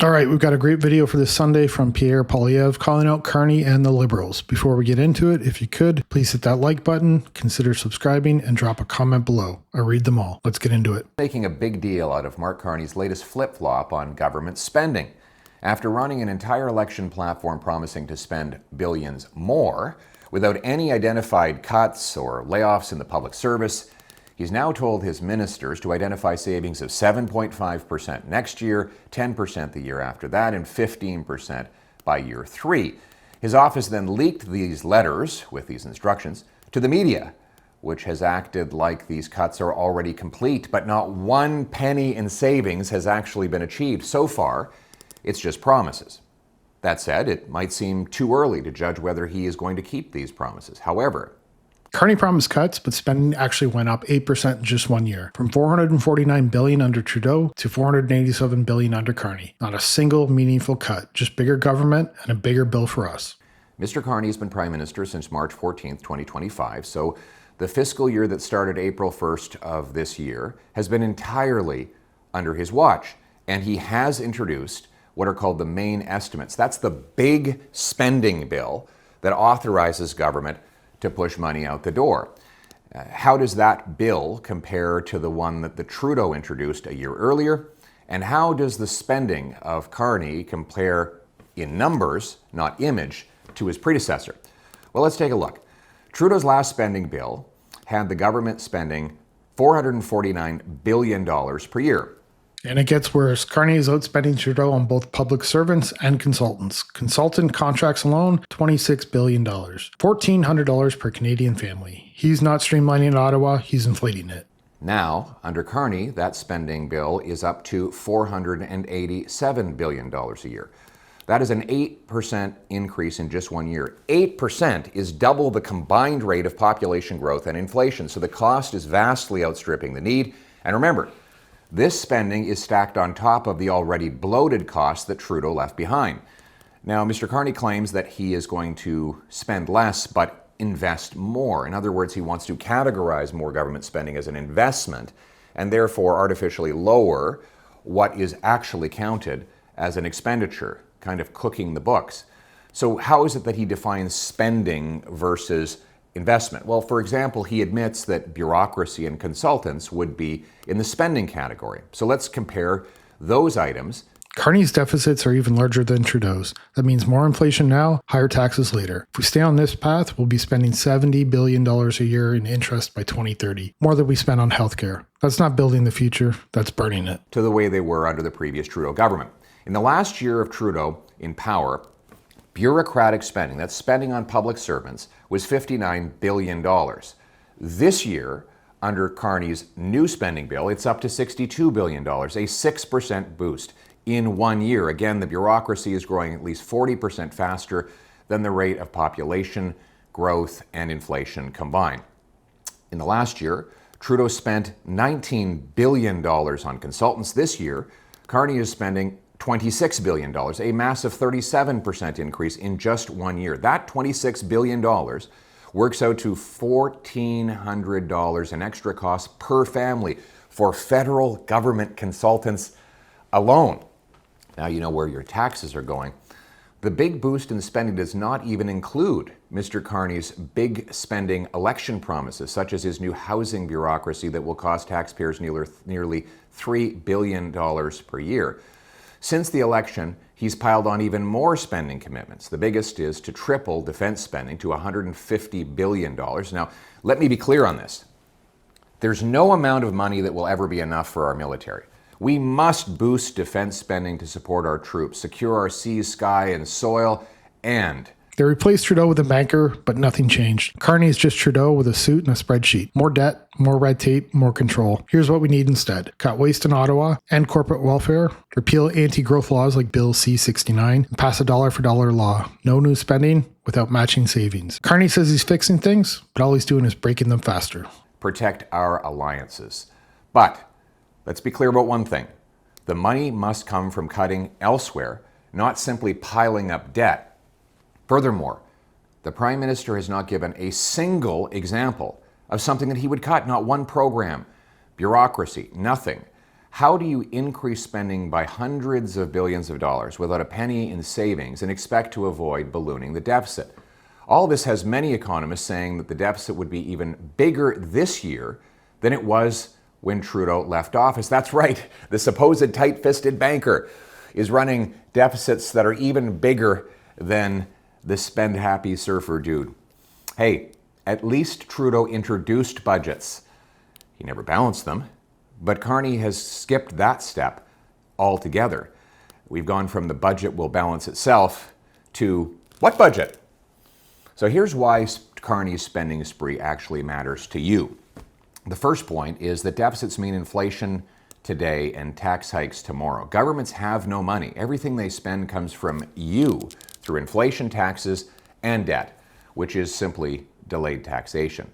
All right, we've got a great video for this Sunday from Pierre Poilievre calling out Carney and the Liberals. Before we get into it, if you could, please hit that like button, consider subscribing, and drop a comment below. I read them all. Let's get into it. Making a big deal out of Mark Carney's latest flip-flop on government spending. After running an entire election platform promising to spend billions more, without any identified cuts or layoffs in the public service, he's now told his ministers to identify savings of 7.5% next year, 10% the year after that, and 15% by year 3. His office then leaked these letters with these instructions to the media, which has acted like these cuts are already complete, but not one penny in savings has actually been achieved. So far, it's just promises. That said, it might seem too early to judge whether he is going to keep these promises. However, Carney promised cuts, but spending actually went up 8% in just 1 year, from $449 billion under Trudeau to $487 billion under Carney. Not a single meaningful cut, just bigger government and a bigger bill for us. Mr. Carney has been Prime Minister since March 14th, 2025, so the fiscal year that started April 1st of this year has been entirely under his watch, and he has introduced what are called the main estimates. That's the big spending bill that authorizes government to push money out the door. How does that bill compare to the one that the Trudeau introduced a year earlier? And how does the spending of Carney compare in numbers, not image, to his predecessor? Well, let's take a look. Trudeau's last spending bill had the government spending $449 billion per year. And it gets worse. Carney is outspending Trudeau on both public servants and consultants. Consultant contracts alone, $26 billion. $1,400 per Canadian family. He's not streamlining Ottawa, he's inflating it. Now, under Carney, that spending bill is up to $487 billion a year. That is an 8% increase in just 1 year. 8% is double the combined rate of population growth and inflation, so the cost is vastly outstripping the need. And remember, this spending is stacked on top of the already bloated costs that Trudeau left behind. Now, Mr. Carney claims that he is going to spend less but invest more. In other words, he wants to categorize more government spending as an investment and therefore artificially lower what is actually counted as an expenditure, kind of cooking the books. So how is it that he defines spending versus investment? Well, for example, he admits that bureaucracy and consultants would be in the spending category. So let's compare those items. Carney's deficits are even larger than Trudeau's. That means more inflation now, higher taxes later. If we stay on this path, we'll be spending $70 billion a year in interest by 2030, more than we spend on healthcare. That's not building the future, that's burning it. To the way they were under the previous Trudeau government. In the last year of Trudeau in power, bureaucratic spending, that's spending on public servants, was $59 billion. This year, under Carney's new spending bill, it's up to $62 billion, a 6% boost in 1 year. Again, the bureaucracy is growing at least 40% faster than the rate of population growth and inflation combined. In the last year, Trudeau spent $19 billion on consultants. This year, Carney is spending $26 billion, a massive 37% increase in just 1 year. That $26 billion works out to $1,400 in extra costs per family for federal government consultants alone. Now you know where your taxes are going. The big boost in spending does not even include Mr. Carney's big spending election promises, such as his new housing bureaucracy that will cost taxpayers nearly $3 billion per year. Since the election, he's piled on even more spending commitments. The biggest is to triple defense spending to $150 billion. Now, let me be clear on this. There's no amount of money that will ever be enough for our military. We must boost defense spending to support our troops, secure our seas, sky, and soil, and they replaced Trudeau with a banker, but nothing changed. Carney is just Trudeau with a suit and a spreadsheet. More debt, more red tape, more control. Here's what we need instead. Cut waste in Ottawa, end corporate welfare, repeal anti-growth laws like Bill C-69, and pass a dollar-for-dollar law. No new spending without matching savings. Carney says he's fixing things, but all he's doing is breaking them faster. Protect our alliances. But let's be clear about one thing. The money must come from cutting elsewhere, not simply piling up debt. Furthermore, the Prime Minister has not given a single example of something that he would cut, not one program. Bureaucracy, nothing. How do you increase spending by hundreds of billions of dollars without a penny in savings and expect to avoid ballooning the deficit? All this has many economists saying that the deficit would be even bigger this year than it was when Trudeau left office. That's right, the supposed tight-fisted banker is running deficits that are even bigger than the spend-happy surfer dude. Hey, at least Trudeau introduced budgets. He never balanced them, but Carney has skipped that step altogether. We've gone from the budget will balance itself to what budget? So here's why Carney's spending spree actually matters to you. The first point is that deficits mean inflation today and tax hikes tomorrow. Governments have no money. Everything they spend comes from you through inflation, taxes, and debt, which is simply delayed taxation.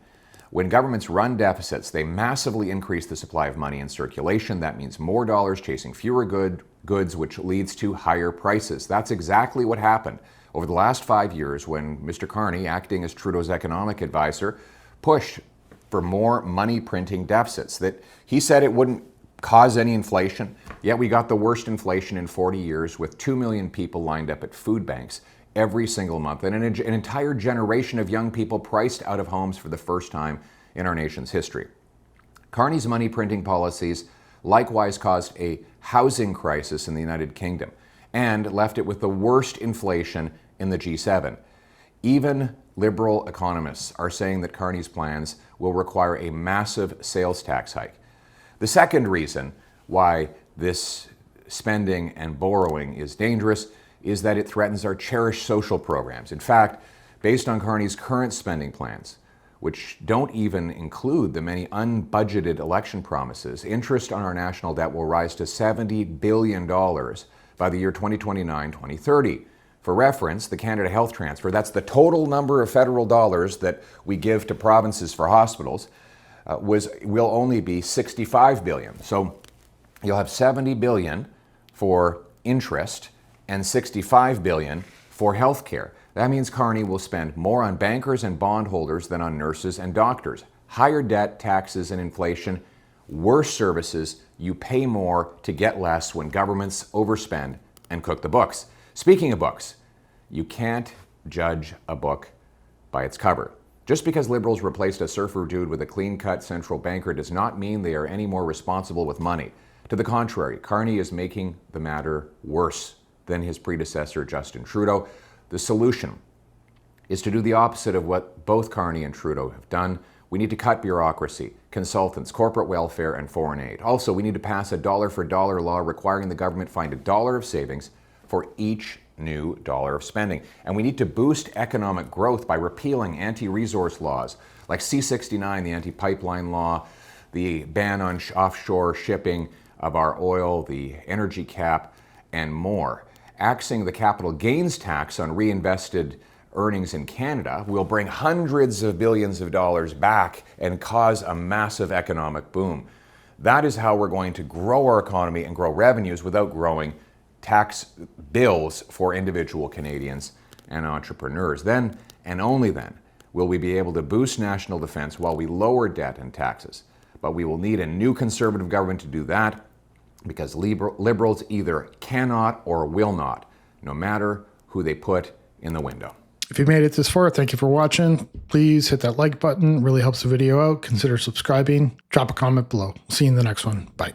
When governments run deficits, they massively increase the supply of money in circulation. That means more dollars chasing fewer goods, which leads to higher prices. That's exactly what happened over the last 5 years when Mr. Carney, acting as Trudeau's economic advisor, pushed for more money printing deficits. That he said it wouldn't cause any inflation, yet we got the worst inflation in 40 years with 2 million people lined up at food banks every single month and an entire generation of young people priced out of homes for the first time in our nation's history. Carney's money printing policies likewise caused a housing crisis in the United Kingdom and left it with the worst inflation in the G7. Even Liberal economists are saying that Carney's plans will require a massive sales tax hike. The second reason why this spending and borrowing is dangerous is that it threatens our cherished social programs. In fact, based on Carney's current spending plans, which don't even include the many unbudgeted election promises, interest on our national debt will rise to $70 billion by the year 2029-2030. For reference, the Canada Health Transfer, that's the total number of federal dollars that we give to provinces for hospitals, will only be $65 billion. So you'll have $70 billion for interest and $65 billion for health care. That means Carney will spend more on bankers and bondholders than on nurses and doctors. Higher debt, taxes, and inflation, worse services. You pay more to get less when governments overspend and cook the books. Speaking of books, you can't judge a book by its cover. Just because Liberals replaced a surfer dude with a clean-cut central banker does not mean they are any more responsible with money. To the contrary, Carney is making the matter worse than his predecessor, Justin Trudeau. The solution is to do the opposite of what both Carney and Trudeau have done. We need to cut bureaucracy, consultants, corporate welfare, and foreign aid. Also, we need to pass a dollar-for-dollar law requiring the government find $1 of savings for each new dollar of spending. And we need to boost economic growth by repealing anti-resource laws like C-69, the anti-pipeline law, the ban on offshore shipping of our oil, the energy cap, and more. Axing the capital gains tax on reinvested earnings in Canada will bring hundreds of billions of dollars back and cause a massive economic boom. That is how we're going to grow our economy and grow revenues without growing tax bills for individual Canadians and entrepreneurs. Then, and only then, will we be able to boost national defense while we lower debt and taxes. But we will need a new Conservative government to do that because Liberals either cannot or will not, no matter who they put in the window. If you made it this far, thank you for watching. Please hit that like button. It really helps the video out. Consider subscribing. Drop a comment below. See you in the next one. Bye.